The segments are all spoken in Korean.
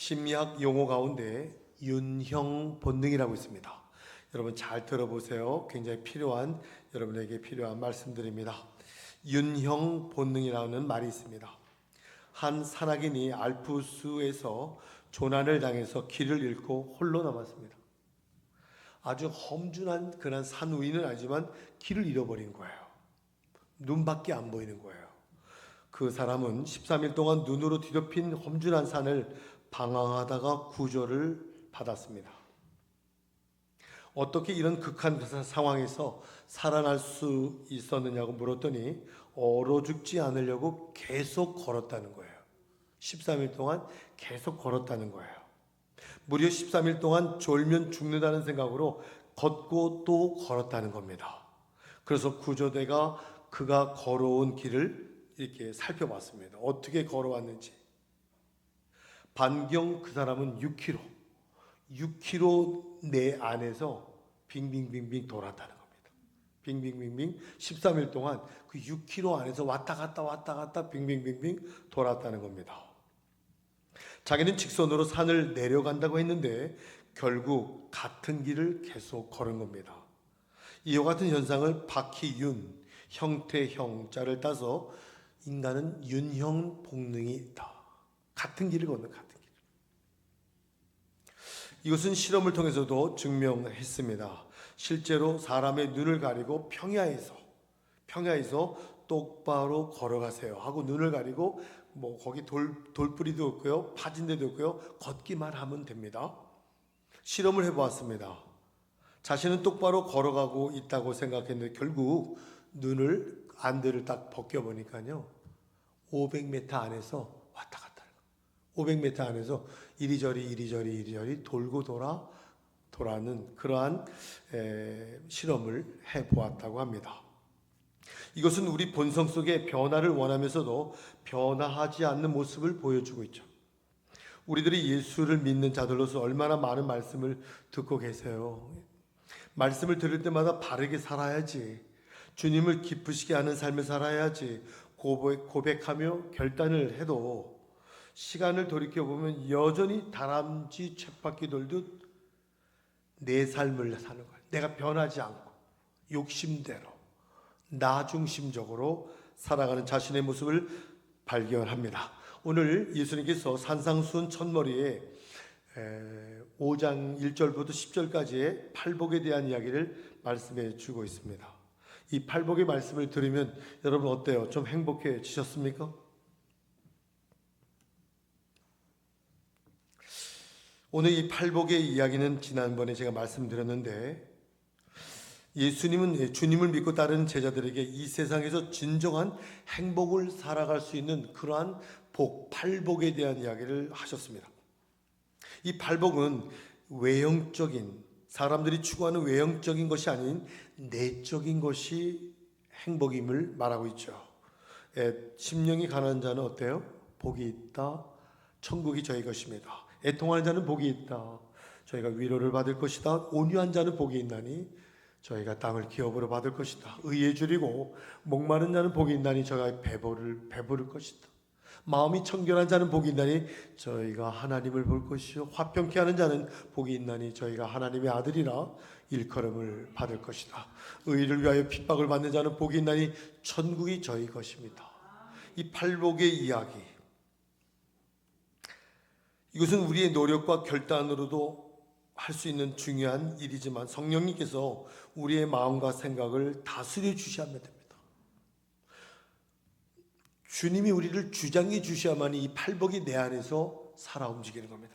심리학 용어 가운데 윤형 본능이라고 있습니다. 여러분 잘 들어보세요. 굉장히 여러분에게 필요한 말씀드립니다. 윤형 본능이라는 말이 있습니다. 한 산악인이 알프스에서 조난을 당해서 길을 잃고 홀로 남았습니다. 아주 험준한 그런 산 위는 아니지만 길을 잃어버린 거예요. 눈밖에 안 보이는 거예요. 그 사람은 13일 동안 눈으로 뒤덮인 험준한 산을 방황하다가 구조를 받았습니다. 어떻게 이런 극한 상황에서 살아날 수 있었느냐고 물었더니 얼어 죽지 않으려고 계속 걸었다는 거예요. 13일 동안 계속 걸었다는 거예요. 무려 13일 동안 졸면 죽는다는 생각으로 걷고 또 걸었다는 겁니다. 그래서 구조대가 그가 걸어온 길을 이렇게 살펴봤습니다. 어떻게 걸어왔는지. 반경 그 사람은 6km 내 안에서 빙빙빙빙 돌았다는 겁니다. 빙빙빙빙 13일 동안 그 6km 안에서 왔다 갔다 빙빙빙빙 돌았다는 겁니다. 자기는 직선으로 산을 내려간다고 했는데 결국 같은 길을 계속 걸은 겁니다. 이와 같은 현상을 박희윤, 형태형자를 따서 인간은 윤형 본능이 있다. 같은 길을 걷는 같은 길. 이것은 실험을 통해서도 증명했습니다. 실제로 사람의 눈을 가리고 평야에서 똑바로 걸어가세요 하고 눈을 가리고 거기 돌뿌리도 없고요, 파진 데도 없고요, 걷기만 하면 됩니다. 실험을 해보았습니다. 자신은 똑바로 걸어가고 있다고 생각했는데 결국 안대를 딱 벗겨보니까요 500m 안에서 왔다 갔다 하는 거예요. 500m 안에서 이리저리 돌고 돌아는 그러한 실험을 해보았다고 합니다. 이것은 우리 본성 속의 변화를 원하면서도 변화하지 않는 모습을 보여주고 있죠. 우리들이 예수를 믿는 자들로서 얼마나 많은 말씀을 듣고 계세요. 말씀을 들을 때마다 바르게 살아야지, 주님을 기쁘시게 하는 삶을 살아야지 고백하며 결단을 해도 시간을 돌이켜보면 여전히 다람쥐 쳇바퀴 돌듯 내 삶을 사는 거예요. 내가 변하지 않고 욕심대로 나 중심적으로 살아가는 자신의 모습을 발견합니다. 오늘 예수님께서 산상수훈 첫머리에 5장 1절부터 10절까지의 팔복에 대한 이야기를 말씀해 주고 있습니다. 이 팔복의 말씀을 들으면 여러분 어때요? 좀 행복해지셨습니까? 오늘 이 팔복의 이야기는 지난번에 제가 말씀드렸는데 예수님은 주님을 믿고 따르는 제자들에게 이 세상에서 진정한 행복을 살아갈 수 있는 그러한 팔복에 대한 이야기를 하셨습니다. 이 팔복은 외형적인, 사람들이 추구하는 외형적인 것이 아닌 내적인 것이 행복임을 말하고 있죠. 심령이 가난한 자는 어때요? 복이 있다. 천국이 저희 것입니다. 애통하는 자는 복이 있다. 저희가 위로를 받을 것이다. 온유한 자는 복이 있나니 저희가 땅을 기업으로 받을 것이다. 의에 줄이고 목마른 자는 복이 있나니 저희가 배부를 것이다. 마음이 청결한 자는 복이 있나니 저희가 하나님을 볼 것이요 화평케 하는 자는 복이 있나니 저희가 하나님의 아들이라 일컬음을 받을 것이다. 의를 위하여 핍박을 받는 자는 복이 있나니 천국이 저희 것입니다. 이 팔복의 이야기, 이것은 우리의 노력과 결단으로도 할 수 있는 중요한 일이지만 성령님께서 우리의 마음과 생각을 다스려 주셔야 됩니다. 주님이 우리를 주장해 주셔야만이 이 팔복이 내 안에서 살아 움직이는 겁니다.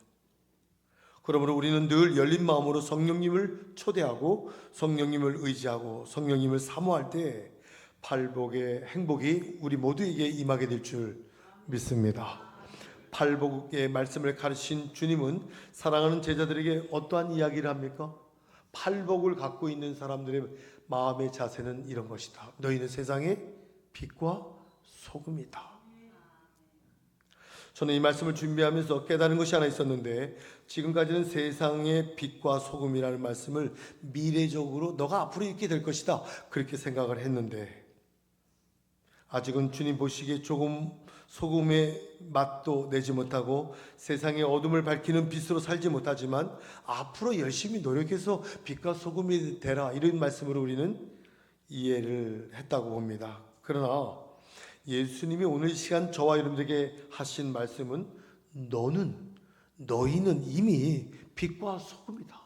그러므로 우리는 늘 열린 마음으로 성령님을 초대하고 성령님을 의지하고 성령님을 사모할 때 팔복의 행복이 우리 모두에게 임하게 될 줄 믿습니다. 팔복의 말씀을 가르친 주님은 사랑하는 제자들에게 어떠한 이야기를 합니까? 팔복을 갖고 있는 사람들의 마음의 자세는 이런 것이다. 너희는 세상의 빛과 소금이다. 저는 이 말씀을 준비하면서 깨달은 것이 하나 있었는데 지금까지는 세상의 빛과 소금이라는 말씀을 미래적으로 너가 앞으로 있게 될 것이다 그렇게 생각을 했는데 아직은 주님 보시기에 조금 소금의 맛도 내지 못하고 세상의 어둠을 밝히는 빛으로 살지 못하지만 앞으로 열심히 노력해서 빛과 소금이 되라, 이런 말씀으로 우리는 이해를 했다고 봅니다. 그러나 예수님이 오늘 이 시간 저와 여러분들에게 하신 말씀은 너희는 이미 빛과 소금이다.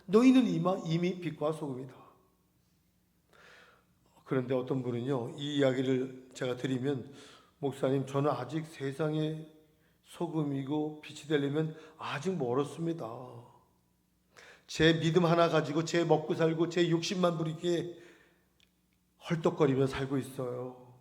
너희는 이미 빛과 소금이다. 그런데 어떤 분은요, 이 이야기를 제가 드리면, 목사님, 저는 아직 세상의 소금이고 빛이 되려면 아직 멀었습니다. 제 믿음 하나 가지고 제 먹고 살고 제 욕심만 부리게 헐떡거리며 살고 있어요.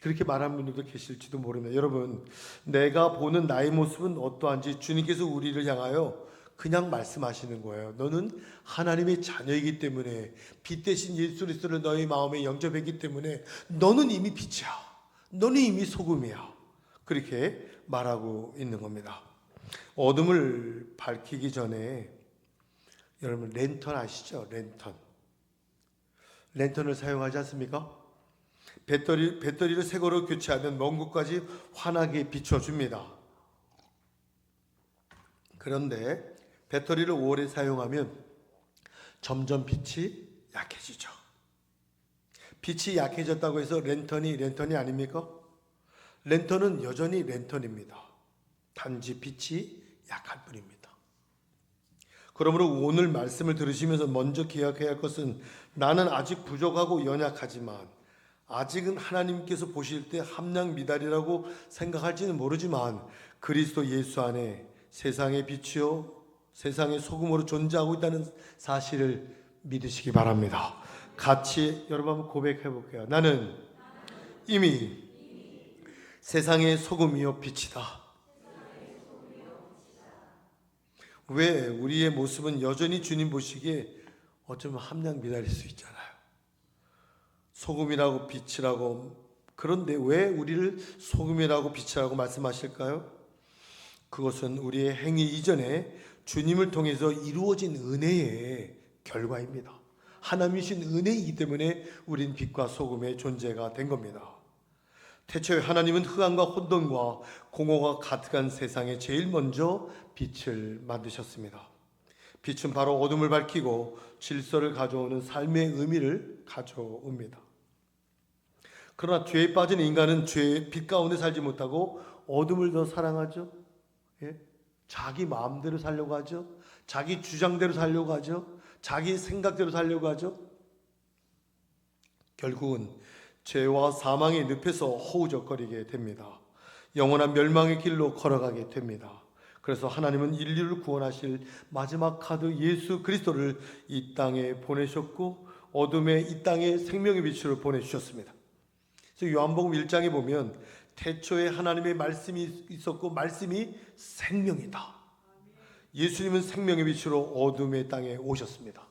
그렇게 말하는 분들도 계실지도 모릅니다. 여러분, 내가 보는 나의 모습은 어떠한지 주님께서 우리를 향하여 그냥 말씀하시는 거예요. 너는 하나님의 자녀이기 때문에, 빛 대신 예수 그리스도를 너의 마음에 영접했기 때문에 너는 이미 빛이야. 너는 이미 소금이야. 그렇게 말하고 있는 겁니다. 어둠을 밝히기 전에, 여러분 랜턴 아시죠? 랜턴을 사용하지 않습니까? 배터리를 새 거로 교체하면 먼 곳까지 환하게 비춰줍니다. 그런데 배터리를 오래 사용하면 점점 빛이 약해지죠. 빛이 약해졌다고 해서 랜턴이 아닙니까? 랜턴은 여전히 랜턴입니다. 단지 빛이 약할 뿐입니다. 그러므로 오늘 말씀을 들으시면서 먼저 기억해야 할 것은, 나는 아직 부족하고 연약하지만, 아직은 하나님께서 보실 때 함량미달이라고 생각할지는 모르지만, 그리스도 예수 안에 세상의 빛이요 세상의 소금으로 존재하고 있다는 사실을 믿으시기 바랍니다. 같이 여러분 한번 고백해 볼게요. 나는 이미 세상의 소금이요 빛이다. 왜? 우리의 모습은 여전히 주님 보시기에 어쩌면 함량미달일 수 있잖아요. 소금이라고 빛이라고. 그런데 왜 우리를 소금이라고 빛이라고 말씀하실까요? 그것은 우리의 행위 이전에 주님을 통해서 이루어진 은혜의 결과입니다. 하나님이신 은혜이기 때문에 우린 빛과 소금의 존재가 된 겁니다. 태초에 하나님은 흑암과 혼돈과 공허가 가득한 세상에 제일 먼저 빛을 만드셨습니다. 빛은 바로 어둠을 밝히고 질서를 가져오는 삶의 의미를 가져옵니다. 그러나 죄에 빠진 인간은 죄의 빛 가운데 살지 못하고 어둠을 더 사랑하죠. 자기 마음대로 살려고 하죠. 자기 주장대로 살려고 하죠. 자기 생각대로 살려고 하죠. 결국은 죄와 사망의 늪에서 허우적거리게 됩니다. 영원한 멸망의 길로 걸어가게 됩니다. 그래서 하나님은 인류를 구원하실 마지막 카드 예수 그리스도를 이 땅에 보내셨고, 어둠의 이 땅에 생명의 빛으로 보내주셨습니다. 그래서 요한복음 1장에 보면 태초에 하나님의 말씀이 있었고 말씀이 생명이다. 예수님은 생명의 빛으로 어둠의 땅에 오셨습니다.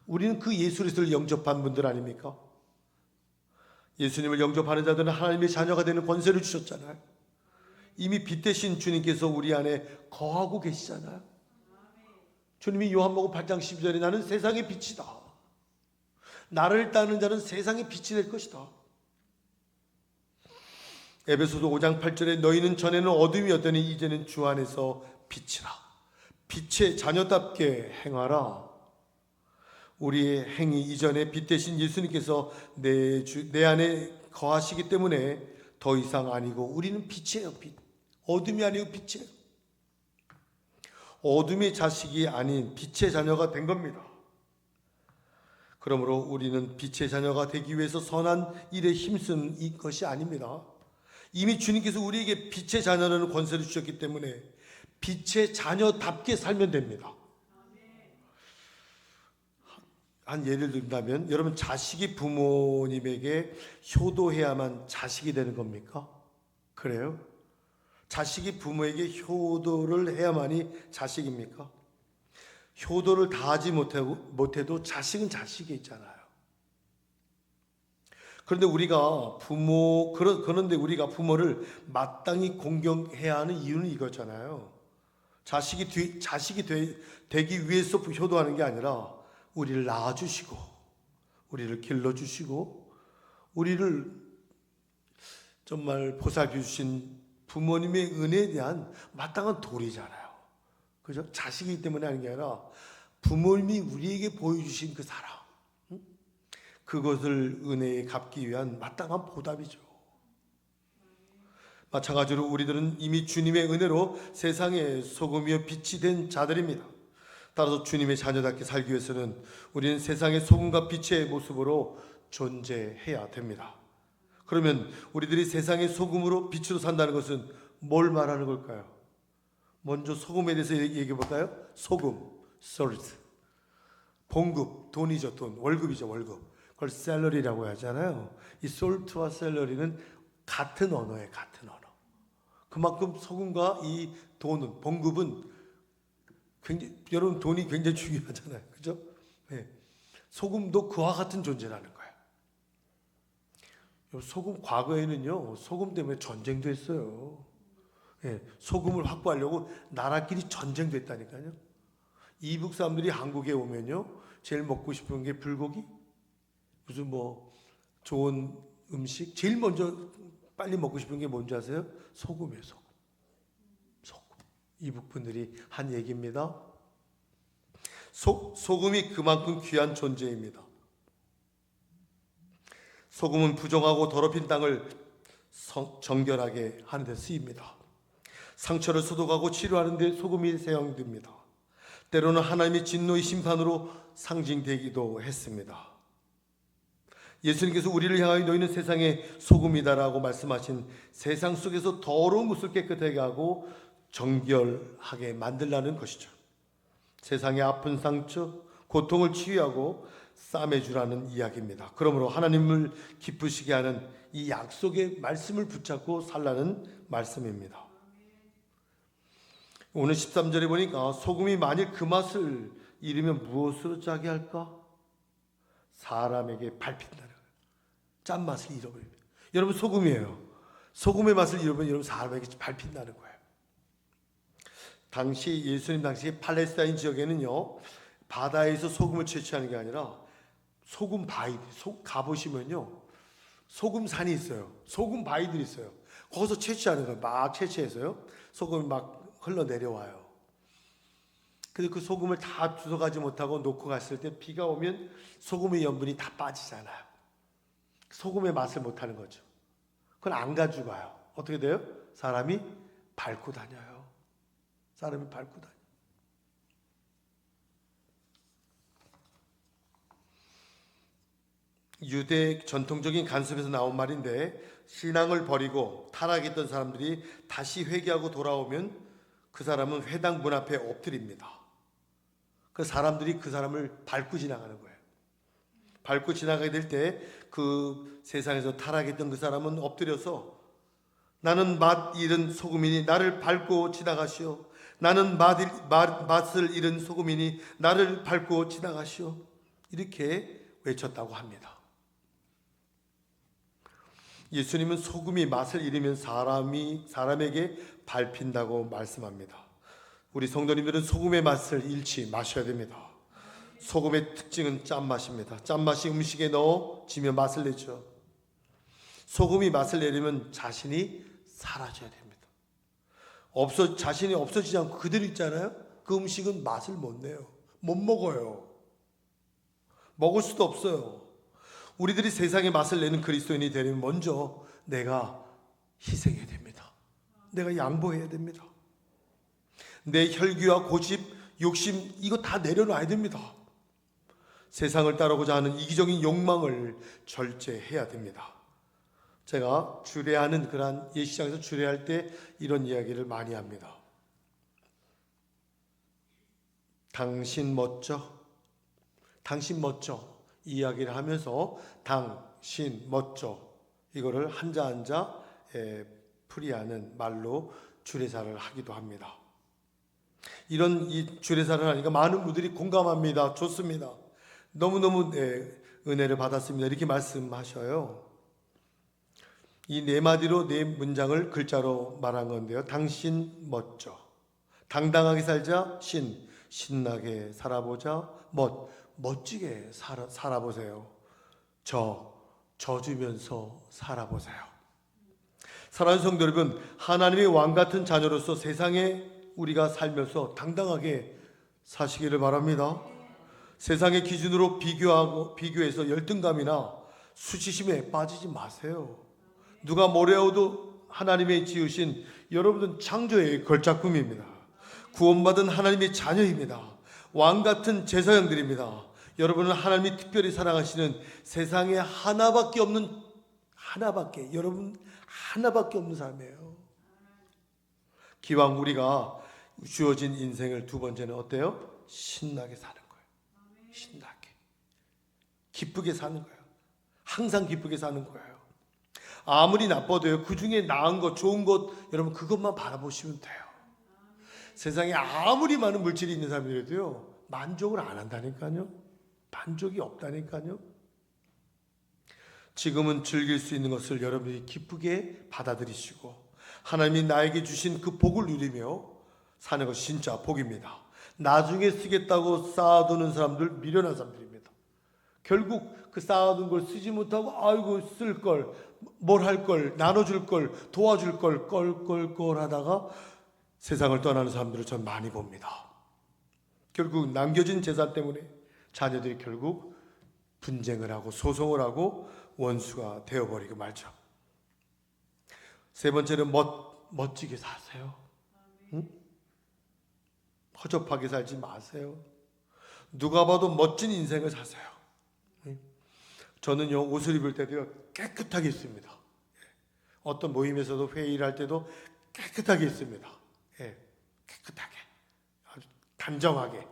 우리는 그 예수 그리스도를 영접한 분들 아닙니까? 예수님을 영접하는 자들은 하나님의 자녀가 되는 권세를 주셨잖아요. 이미 빛 대신 주님께서 우리 안에 거하고 계시잖아요. 주님이 요한복음 8장 12절에 나는 세상의 빛이다. 나를 따르는 자는 세상의 빛이 될 것이다. 에베소서 5장 8절에 너희는 전에는 어둠이었더니 이제는 주 안에서 빛이라. 빛의 자녀답게 행하라. 우리의 행위 이전에 빛 대신 예수님께서 내 안에 거하시기 때문에 더 이상 아니고 우리는 빛이에요. 빛. 어둠이 아니고 빛이에요. 어둠의 자식이 아닌 빛의 자녀가 된 겁니다. 그러므로 우리는 빛의 자녀가 되기 위해서 선한 일에 힘쓴 것이 아닙니다. 이미 주님께서 우리에게 빛의 자녀라는 권세를 주셨기 때문에 빛의 자녀답게 살면 됩니다. 한 예를 든다면, 여러분 자식이 부모님에게 효도해야만 자식이 되는 겁니까? 그래요? 자식이 부모에게 효도를 해야만이 자식입니까? 효도를 다하지 못해도 자식은 자식이 있잖아요. 그런데 우리가 부모를 마땅히 공경해야 하는 이유는 이거잖아요. 자식이 되기 위해서 효도하는 게 아니라 우리를 낳아주시고 우리를 길러주시고 우리를 정말 보살펴 주신 부모님의 은혜에 대한 마땅한 도리잖아요. 그죠? 자식이기 때문에 하는 게 아니라 부모님이 우리에게 보여주신 그 사랑, 그것을 은혜에 갚기 위한 마땅한 보답이죠. 마찬가지로 우리들은 이미 주님의 은혜로 세상의 소금이요 빛이 된 자들입니다. 따라서 주님의 자녀답게 살기 위해서는 우리는 세상의 소금과 빛의 모습으로 존재해야 됩니다. 그러면 우리들이 세상의 소금으로 빛으로 산다는 것은 뭘 말하는 걸까요? 먼저 소금에 대해서 얘기해 볼까요? 소금, salt. 봉급, 돈이죠, 돈. 월급이죠, 월급. 그걸 샐러리라고 하잖아요. 이 salt와 샐러리는 같은 언어예요, 같은 언어. 그만큼 소금과 이 돈은, 봉급은 굉장히, 여러분 돈이 굉장히 중요하잖아요. 그죠? 네. 소금도 그와 같은 존재라는 거예요. 소금, 과거에는요, 소금 때문에 전쟁도 했어요. 네. 소금을 확보하려고 나라끼리 전쟁도 했다니까요. 이북 사람들이 한국에 오면요, 제일 먹고 싶은 게 불고기? 무슨 뭐 좋은 음식? 제일 먼저 빨리 먹고 싶은 게 뭔지 아세요? 소금이에요, 소금. 소금. 이북 분들이 한 얘기입니다. 소금이 그만큼 귀한 존재입니다. 소금은 부정하고 더럽힌 땅을 정결하게 하는 데 쓰입니다. 상처를 소독하고 치료하는 데 소금이 사용됩니다. 때로는 하나님의 진노의 심판으로 상징되기도 했습니다. 예수님께서 우리를 향하여 너희는 세상의 소금이다라고 말씀하신 세상 속에서 더러운 것을 깨끗하게 하고 정결하게 만들라는 것이죠. 세상의 아픈 상처, 고통을 치유하고 싸매주라는 이야기입니다. 그러므로 하나님을 기쁘시게 하는 이 약속의 말씀을 붙잡고 살라는 말씀입니다. 오늘 13절에 보니까 소금이 만일 그 맛을 잃으면 무엇으로 짜게 할까? 사람에게 밟힌다는 거예요. 짠맛을 잃어버립니다. 여러분 소금이에요. 소금의 맛을 잃어버리면 여러분 사람에게 밟힌다는 거예요. 당시 예수님 당시 팔레스타인 지역에는요, 바다에서 소금을 채취하는 게 아니라 소금 바위, 가보시면요, 소금 산이 있어요. 소금 바위들이 있어요. 거기서 채취하는 거예요. 막 채취해서요, 소금이 막 흘러 내려와요. 그래서 그 소금을 다 주워가지 못하고 놓고 갔을 때 비가 오면 소금의 염분이 다 빠지잖아요. 소금의 맛을 못하는 거죠. 그걸 안 가지고 가요. 어떻게 돼요? 사람이 밟고 다녀요. 사람이 밟고 다녀요. 유대 전통적인 간섭에서 나온 말인데, 신앙을 버리고 타락했던 사람들이 다시 회개하고 돌아오면 그 사람은 회당 문 앞에 엎드립니다. 그 사람들이 그 사람을 밟고 지나가는 거예요. 밟고 지나가게 될 때 그 세상에서 타락했던 그 사람은 엎드려서 나는 맛 잃은 소금이니 나를 밟고 지나가시오. 나는 맛을 잃은 소금이니 나를 밟고 지나가시오. 이렇게 외쳤다고 합니다. 예수님은 소금이 맛을 잃으면 사람에게 밟힌다고 말씀합니다. 우리 성도님들은 소금의 맛을 잃지 마셔야 됩니다. 소금의 특징은 짠맛입니다. 짠맛이 음식에 넣어지면 맛을 내죠. 소금이 맛을 내려면 자신이 사라져야 됩니다. 자신이 없어지지 않고 그대로 있잖아요. 그 음식은 맛을 못 내요. 못 먹어요. 먹을 수도 없어요. 우리들이 세상에 맛을 내는 그리스도인이 되려면 먼저 내가 희생해야 됩니다. 내가 양보해야 됩니다. 내 혈기와 고집, 욕심 이거 다 내려놔야 됩니다. 세상을 따르고자 하는 이기적인 욕망을 절제해야 됩니다. 제가 주례하는 그러한 예시장에서 주례할 때 이런 이야기를 많이 합니다. 당신 멋져? 당신 멋져? 이 이야기를 하면서 당신 멋져? 이거를 한자 한자 풀이하는 말로 주례사를 하기도 합니다. 이런 이 주례사를 하니까 많은 분들이 공감합니다. 좋습니다. 너무너무 은혜를 받았습니다. 이렇게 말씀하셔요. 이 네 마디로 네 문장을 글자로 말한 건데요. 당신 멋져. 당당하게 살자. 신나게 살아보자. 멋지게 살아보세요. 져주면서 살아보세요. 사랑하는 성도 여러분, 하나님의 왕 같은 자녀로서 세상에 우리가 살면서 당당하게 사시기를 바랍니다. 세상의 기준으로 비교해서 열등감이나 수치심에 빠지지 마세요. 누가 뭐래도 하나님의 지으신 여러분은 창조의 걸작품입니다. 구원받은 하나님의 자녀입니다. 왕 같은 제사장들입니다. 여러분은 하나님이 특별히 사랑하시는 세상에 여러분 하나밖에 없는 사람이에요. 기왕 우리가 주어진 인생을 두 번째는 어때요? 신나게 사는 거예요. 신나게. 기쁘게 사는 거예요. 항상 기쁘게 사는 거예요. 아무리 나빠도요, 그 중에 나은 것, 좋은 것, 여러분 그것만 바라보시면 돼요. 세상에 아무리 많은 물질이 있는 사람이라도요, 만족을 안 한다니까요. 만족이 없다니까요. 지금은 즐길 수 있는 것을 여러분이 기쁘게 받아들이시고 하나님이 나에게 주신 그 복을 누리며 사는 것이 진짜 복입니다. 나중에 쓰겠다고 쌓아두는 사람들 미련한 사람들입니다. 결국 그 쌓아둔 걸 쓰지 못하고 아이고 쓸 걸, 뭘 할 걸, 나눠줄 걸, 도와줄 걸 껄껄껄 하다가 세상을 떠나는 사람들을 전 많이 봅니다. 결국 남겨진 재산 때문에 자녀들이 결국 분쟁을 하고 소송을 하고 원수가 되어버리고 말죠. 세 번째는 멋지게 사세요. 응? 허접하게 살지 마세요. 누가 봐도 멋진 인생을 사세요. 응? 저는요, 옷을 입을 때도요, 깨끗하게 입습니다. 어떤 모임에서도 회의를 할 때도 깨끗하게 입습니다. 예, 깨끗하게, 아주 단정하게,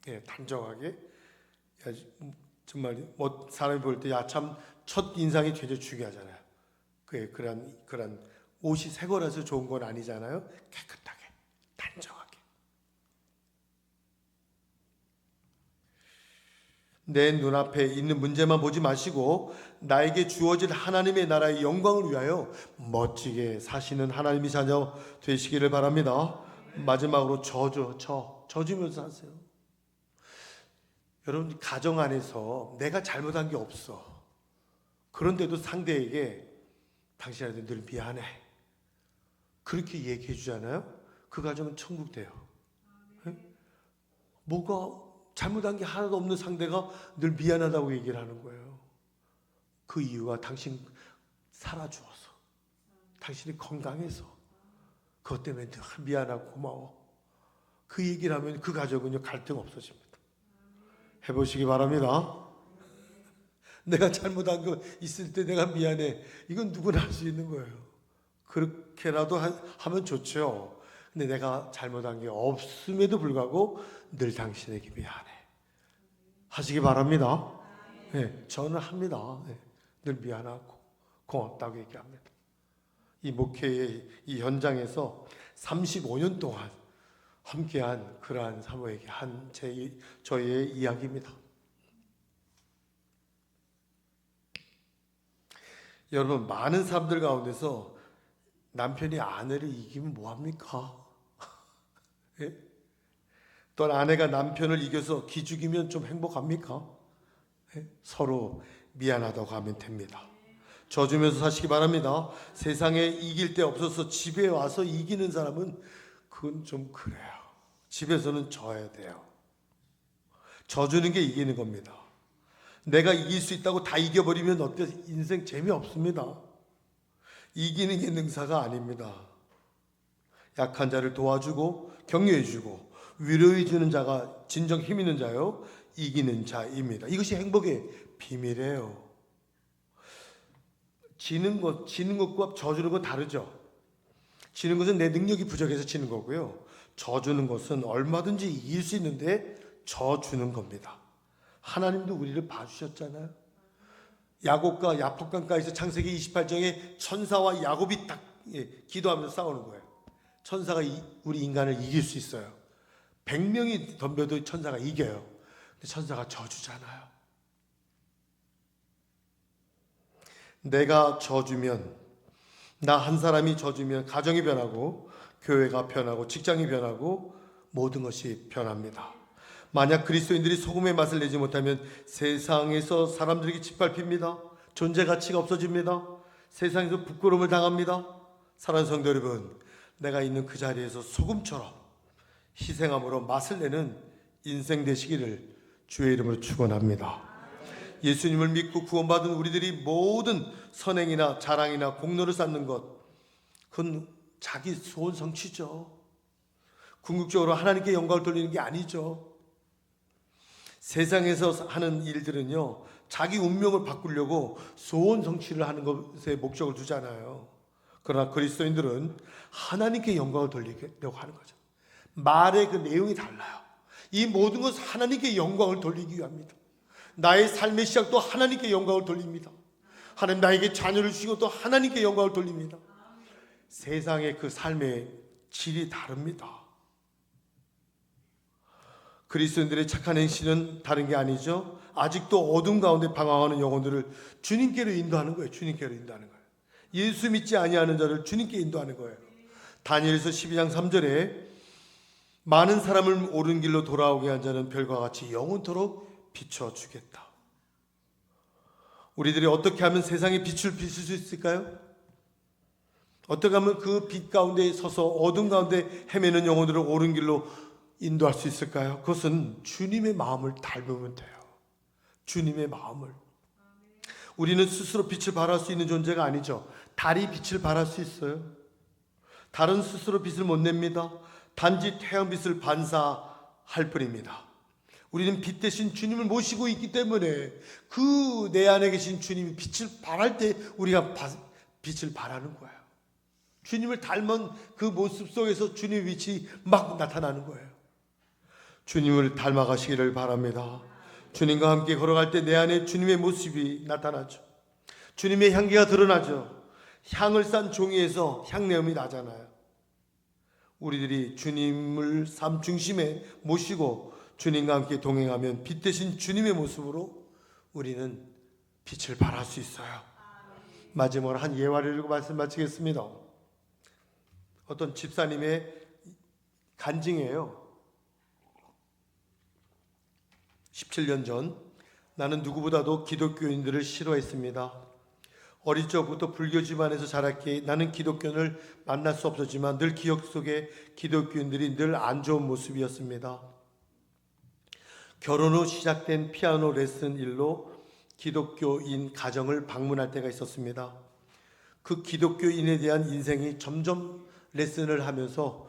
예, 단정하게. 정말 뭐 사람이 볼 때 야 참 첫 인상이 굉장히 중요하잖아요. 그런 옷이 새 거라서 좋은 건 아니잖아요. 깨끗하게, 단정하게. 내 눈앞에 있는 문제만 보지 마시고 나에게 주어진 하나님의 나라의 영광을 위하여 멋지게 사시는 하나님의 자녀 되시기를 바랍니다. 마지막으로 저주면서 사세요. 여러분, 가정 안에서 내가 잘못한 게 없어. 그런데도 상대에게 당신한테 늘 미안해, 그렇게 얘기해 주잖아요. 그 가정은 천국 돼요. 뭐가 잘못한 게 하나도 없는 상대가 늘 미안하다고 얘기를 하는 거예요. 그 이유가 당신 살아주어서, 당신이 건강해서, 그것 때문에 늘 미안하고 고마워. 그 얘기를 하면 그 가정은요, 갈등 없어집니다. 해보시기 바랍니다. 내가 잘못한 거 있을 때 내가 미안해, 이건 누구나 할 수 있는 거예요. 그렇게라도 하면 좋죠. 근데 내가 잘못한 게 없음에도 불구하고 늘 당신에게 미안해 하시기 바랍니다. 네, 저는 합니다. 네, 늘 미안하고 고맙다고 얘기합니다. 이 목회의 이 현장에서 35년 동안 함께한 그러한 사모에게 한 저의 이야기입니다. 여러분, 많은 사람들 가운데서 남편이 아내를 이기면 뭐합니까? 예? 또 아내가 남편을 이겨서 기죽이면 좀 행복합니까? 예? 서로 미안하다고 하면 됩니다. 져주면서 사시기 바랍니다. 세상에 이길 데 없어서 집에 와서 이기는 사람은 그건 좀 그래요. 집에서는 져야 돼요. 져주는 게 이기는 겁니다. 내가 이길 수 있다고 다 이겨버리면 어때? 인생 재미없습니다. 이기는 게 능사가 아닙니다. 약한 자를 도와주고 격려해주고 위로해주는 자가 진정 힘 있는 자요, 이기는 자입니다. 이것이 행복의 비밀이에요. 지는 것과 져주는 건 다르죠. 지는 것은 내 능력이 부족해서 지는 거고요, 져주는 것은 얼마든지 이길 수 있는데 져주는 겁니다. 하나님도 우리를 봐주셨잖아요. 야곱과 야복강가에서 창세기 28장에 천사와 야곱이 딱 기도하면서 싸우는 거예요. 천사가 우리 인간을 이길 수 있어요. 100명이 덤벼도 천사가 이겨요. 근데 천사가 져주잖아요. 내가 져주면, 나 한 사람이 져주면 가정이 변하고 교회가 변하고 직장이 변하고 모든 것이 변합니다. 만약 그리스도인들이 소금의 맛을 내지 못하면 세상에서 사람들에게 짓밟힙니다. 존재 가치가 없어집니다. 세상에서 부끄러움을 당합니다. 사랑하는 성도 여러분, 내가 있는 그 자리에서 소금처럼 희생함으로 맛을 내는 인생 되시기를 주의 이름으로 축원합니다. 예수님을 믿고 구원받은 우리들이 모든 선행이나 자랑이나 공로를 쌓는 것, 그건 자기 소원 성취죠. 궁극적으로 하나님께 영광을 돌리는 게 아니죠. 세상에서 하는 일들은요, 자기 운명을 바꾸려고 소원 성취를 하는 것에 목적을 두잖아요. 그러나 그리스도인들은 하나님께 영광을 돌리려고 하는 거죠. 말의 그 내용이 달라요. 이 모든 것은 하나님께 영광을 돌리기 위함입니다. 나의 삶의 시작도 하나님께 영광을 돌립니다. 하나님 나에게 자녀를 주시고 또 하나님께 영광을 돌립니다. 세상의 그 삶의 질이 다릅니다. 그리스도인들의 착한 행실은 다른 게 아니죠. 아직도 어둠 가운데 방황하는 영혼들을 주님께로 인도하는 거예요. 주님께로 인도하는 거예요. 예수 믿지 아니하는 자를 주님께 인도하는 거예요. 다니엘서 12장 3절에 많은 사람을 옳은 길로 돌아오게 한 자는 별과 같이 영원토록 비춰주겠다. 우리들이 어떻게 하면 세상에 빛을 비출 수 있을까요? 어떻게 하면 그 빛 가운데 서서 어둠 가운데 헤매는 영혼들을 옳은 길로 인도할 수 있을까요? 그것은 주님의 마음을 닮으면 돼요. 주님의 마음을. 우리는 스스로 빛을 발할 수 있는 존재가 아니죠. 달이 빛을 발할 수 있어요. 달은 스스로 빛을 못 냅니다. 단지 태양빛을 반사할 뿐입니다. 우리는 빛 대신 주님을 모시고 있기 때문에 그 내 안에 계신 주님이 빛을 발할 때 우리가 빛을 발하는 거예요. 주님을 닮은 그 모습 속에서 주님의 빛이 막 나타나는 거예요. 주님을 닮아가시기를 바랍니다. 주님과 함께 걸어갈 때 내 안에 주님의 모습이 나타나죠. 주님의 향기가 드러나죠. 향을 싼 종이에서 향내음이 나잖아요. 우리들이 주님을 삶 중심에 모시고 주님과 함께 동행하면 빛 대신 주님의 모습으로 우리는 빛을 발할 수 있어요. 마지막으로 한 예화를 읽고 말씀 마치겠습니다. 어떤 집사님의 간증이에요. 17년 전 나는 누구보다도 기독교인들을 싫어했습니다. 어릴 적부터 불교 집안에서 자랐기에 나는 기독교인을 만날 수 없었지만 늘 기억 속에 기독교인들이 늘 안 좋은 모습이었습니다. 결혼 후 시작된 피아노 레슨 일로 기독교인 가정을 방문할 때가 있었습니다. 그 기독교인에 대한 인생이 점점 레슨을 하면서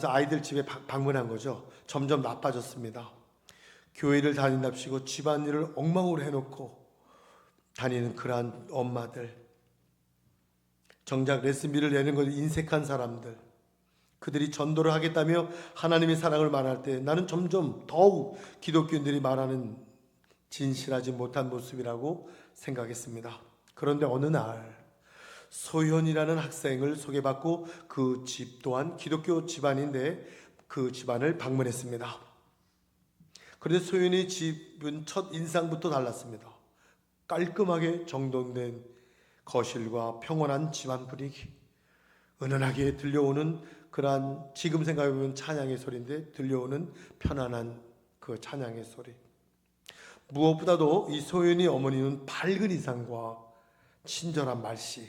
아이들 집에 방문한 거죠. 점점 나빠졌습니다. 교회를 다닌답시고 집안일을 엉망으로 해놓고 다니는 그러한 엄마들, 정작 레슨비를 내는 걸 인색한 사람들, 그들이 전도를 하겠다며 하나님의 사랑을 말할 때 나는 점점 더욱 기독교인들이 말하는 진실하지 못한 모습이라고 생각했습니다. 그런데 어느 날 소현이라는 학생을 소개받고 그 집 또한 기독교 집안인데 그 집안을 방문했습니다. 그런데 소현이 집은 첫 인상부터 달랐습니다. 깔끔하게 정돈된 거실과 평온한 집안 분위기, 은은하게 들려오는 그러한 지금 생각해보면 찬양의 소리인데 들려오는 편안한 그 찬양의 소리. 무엇보다도 이 소연이 어머니는 밝은 인상과 친절한 말씨,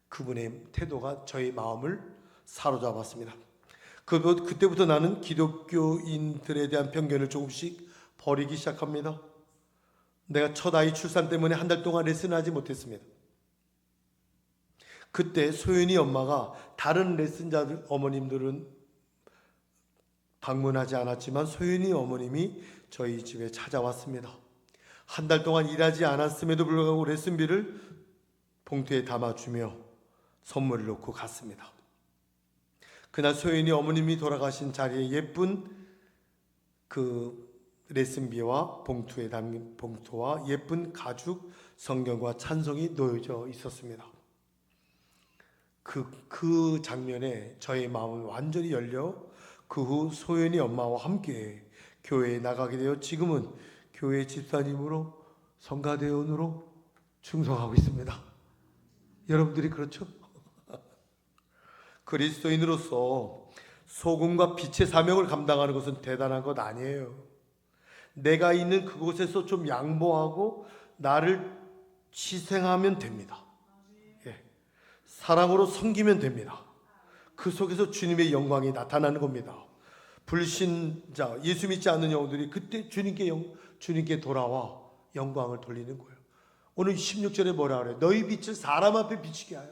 그분의 태도가 저의 마음을 사로잡았습니다. 그때부터 나는 기독교인들에 대한 편견을 조금씩 버리기 시작합니다. 내가 첫 아이 출산 때문에 한 달 동안 레슨을 하지 못했습니다. 그때 소연이 엄마가 다른 레슨자들 어머님들은 방문하지 않았지만 소연이 어머님이 저희 집에 찾아왔습니다. 한 달 동안 일하지 않았음에도 불구하고 레슨비를 봉투에 담아주며 선물을 놓고 갔습니다. 그날 소연이 어머님이 돌아가신 자리에 예쁜 그 레슨비와 봉투에 담긴 봉투와 예쁜 가죽 성경과 찬송이 놓여져 있었습니다. 그 장면에 저의 마음은 완전히 열려 그 후 소연이 엄마와 함께 교회에 나가게 되어 지금은 교회 집사님으로 성가대원으로 충성하고 있습니다. 여러분들이 그렇죠? 그리스도인으로서 소금과 빛의 사명을 감당하는 것은 대단한 것 아니에요. 내가 있는 그곳에서 좀 양보하고 나를 희생하면 됩니다. 사랑으로 섬기면 됩니다. 그 속에서 주님의 영광이 나타나는 겁니다. 불신자, 예수 믿지 않는 영혼들이 그때 주님께 돌아와 영광을 돌리는 거예요. 오늘 16절에 뭐라 그래요? 너희 빛을 사람 앞에 비추게 하여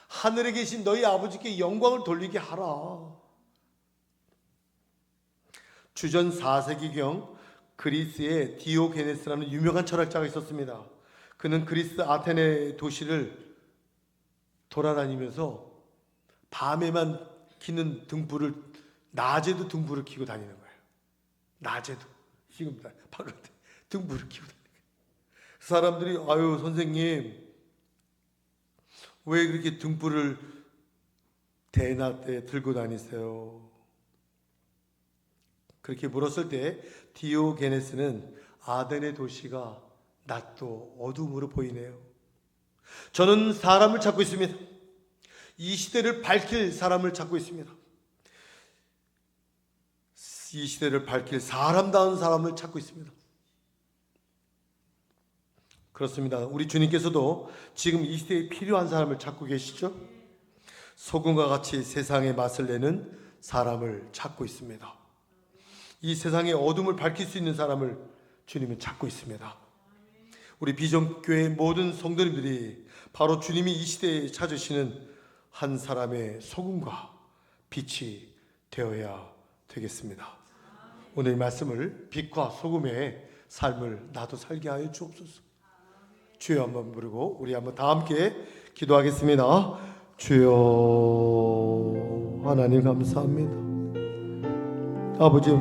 하늘에 계신 너희 아버지께 영광을 돌리게 하라. 주전 4세기경 그리스에 디오게네스라는 유명한 철학자가 있었습니다. 그는 그리스 아테네 도시를 돌아다니면서 밤에만 키는 등불을, 낮에도 등불을 켜고 다니는 거예요. 낮에도, 지금 바깥에 등불을 켜고 다니는 거예요. 사람들이 아유 선생님 왜 그렇게 등불을 대낮 때 들고 다니세요? 그렇게 물었을 때 디오게네스는 아테네 도시가 낮도 어둠으로 보이네요. 저는 사람을 찾고 있습니다. 이 시대를 밝힐 사람을 찾고 있습니다. 이 시대를 밝힐 사람다운 사람을 찾고 있습니다. 그렇습니다. 우리 주님께서도 지금 이 시대에 필요한 사람을 찾고 계시죠? 소금과 같이 세상의 맛을 내는 사람을 찾고 있습니다. 이 세상의 어둠을 밝힐 수 있는 사람을 주님은 찾고 있습니다. 우리 비전교회 모든 성도님들이 바로 주님이 이 시대에 찾으시는 한 사람의 소금과 빛이 되어야 되겠습니다. 오늘 말씀을 빛과 소금의 삶을 나도 살게 하여 주옵소서. 주여 한번 부르고 우리 한번 다 함께 기도하겠습니다. 주여 하나님 감사합니다. 아버지